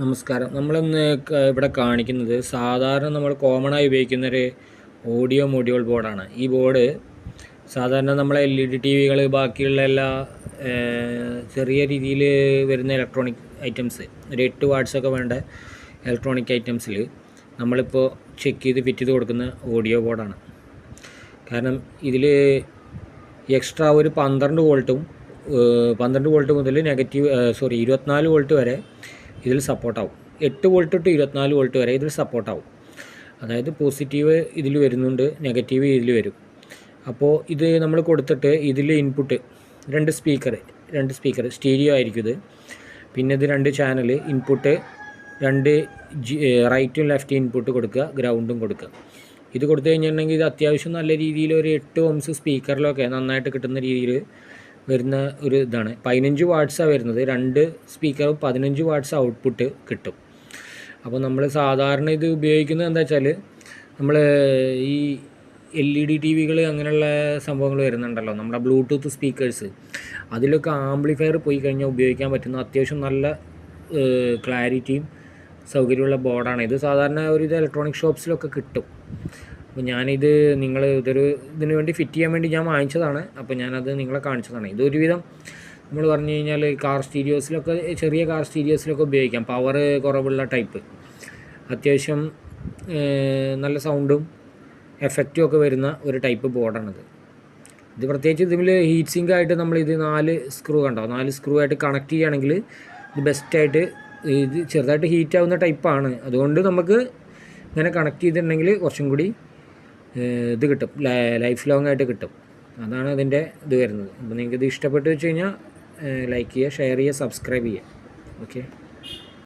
നമസ്കാരം. നമ്മളിന്ന് ഇവിടെ കാണിക്കുന്നത് സാധാരണ നമ്മൾ കോമണായി ഉപയോഗിക്കുന്നൊരു ഓഡിയോ മൊഡ്യൂൾ ബോർഡാണ്. ഈ ബോർഡ് സാധാരണ നമ്മളെ LED TV ബാക്കിയുള്ള എല്ലാ ചെറിയ രീതിയിൽ വരുന്ന ഇലക്ട്രോണിക് ഐറ്റംസ് ഒരു 8 വാട്ട്സൊക്കെ വേണ്ട ഇലക്ട്രോണിക് ഐറ്റംസിൽ നമ്മളിപ്പോൾ ചെക്ക് ചെയ്ത് ഫിറ്റ് ചെയ്ത് കൊടുക്കുന്ന ഓഡിയോ ബോർഡാണ്. കാരണം ഇതിൽ എക്സ്ട്രാ ഒരു 12 വോൾട്ടും 12 വോൾട്ട് മുതൽ 24 വോൾട്ട് വരെ ഇതിൽ സപ്പോർട്ടാവും. 8 വോൾട്ട് ടു 24 വോൾട്ട് വരെ ഇതിൽ സപ്പോർട്ടാവും. അതായത് പോസിറ്റീവ് ഇതിൽ വരുന്നുണ്ട്, നെഗറ്റീവ് ഇതിൽ വരും. അപ്പോൾ ഇത് നമ്മൾ കൊടുത്തിട്ട് ഇതിൽ ഇൻപുട്ട് രണ്ട് സ്പീക്കർ സ്റ്റീരിയോ ആയിരിക്കും ഇത്. പിന്നെ ഇത് 2 ചാനൽ ഇൻപുട്ട്, 2 റൈറ്റും ലെഫ്റ്റ് ഇൻപുട്ട് കൊടുക്കുക, ഗ്രൗണ്ടും കൊടുക്കുക. ഇത് കൊടുത്തു കഴിഞ്ഞിട്ടുണ്ടെങ്കിൽ ഇത് അത്യാവശ്യം നല്ല രീതിയിൽ ഒരു 8 ohms സ്പീക്കറിലൊക്കെ നന്നായിട്ട് കിട്ടുന്ന രീതിയിൽ വരുന്ന ഒരു ഇതാണ്. 15 വാട്ട്സാണ് വരുന്നത്. 2 സ്പീക്കറും 15 വാട്ട്സ് ഔട്ട്പുട്ട് കിട്ടും. അപ്പോൾ നമ്മൾ സാധാരണ ഇത് ഉപയോഗിക്കുന്നത് എന്താ വെച്ചാൽ നമ്മൾ ഈ LED TV അങ്ങനെയുള്ള സംഭവങ്ങൾ വരുന്നുണ്ടല്ലോ, നമ്മുടെ ബ്ലൂടൂത്ത് സ്പീക്കേഴ്സ്, അതിലൊക്കെ ആംപ്ലിഫയർ പോയി കഴിഞ്ഞാൽ ഉപയോഗിക്കാൻ പറ്റുന്ന അത്യാവശ്യം നല്ല ക്ലാരിറ്റിയും സൗകര്യമുള്ള ബോർഡാണ് ഇത്. സാധാരണ ഇത് ഇലക്ട്രോണിക് ഷോപ്സിലൊക്കെ കിട്ടും. അപ്പോൾ ഞാനിത് ഇതിന് വേണ്ടി ഫിറ്റ് ചെയ്യാൻ വേണ്ടി ഞാൻ വാങ്ങിച്ചതാണ്. അപ്പോൾ ഞാനത് നിങ്ങളെ കാണിച്ചതാണ്. ഇതൊരുവിധം നമ്മൾ പറഞ്ഞു കഴിഞ്ഞാൽ ചെറിയ കാർ സ്റ്റീരിയോസിലൊക്കെ ഉപയോഗിക്കാം. പവർ കുറവുള്ള ടൈപ്പ്, അത്യാവശ്യം നല്ല സൗണ്ടും എഫക്റ്റും ഒക്കെ വരുന്ന ഒരു ടൈപ്പ് ബോർഡാണിത്. ഇത് പ്രത്യേകിച്ച് ഇതിൽ ഹീറ്റ് സിങ്ക് ആയിട്ട് നമ്മളിത് 4 സ്ക്രൂ ആയിട്ട് കണക്ട് ചെയ്യുകയാണെങ്കിൽ ഇത് ബെസ്റ്റായിട്ട്, ഇത് ചെറുതായിട്ട് ഹീറ്റ് ആവുന്ന ടൈപ്പാണ്. അതുകൊണ്ട് നമുക്ക് ഇങ്ങനെ കണക്ട് ചെയ്തിട്ടുണ്ടെങ്കിൽ കുറച്ചും കൂടി ഇത് കിട്ടും, ലൈഫ് ലോങ് ആയിട്ട് കിട്ടും. അതാണ് അതിൻ്റെ ഇത് വരുന്നത്. അപ്പോൾ നിങ്ങൾക്ക് ഇത് ഇഷ്ടപ്പെട്ട് വെച്ച് കഴിഞ്ഞാൽ ലൈക്ക് ചെയ്യുക, ഷെയർ ചെയ്യുക, സബ്സ്ക്രൈബ് ചെയ്യുക. ഓക്കെ.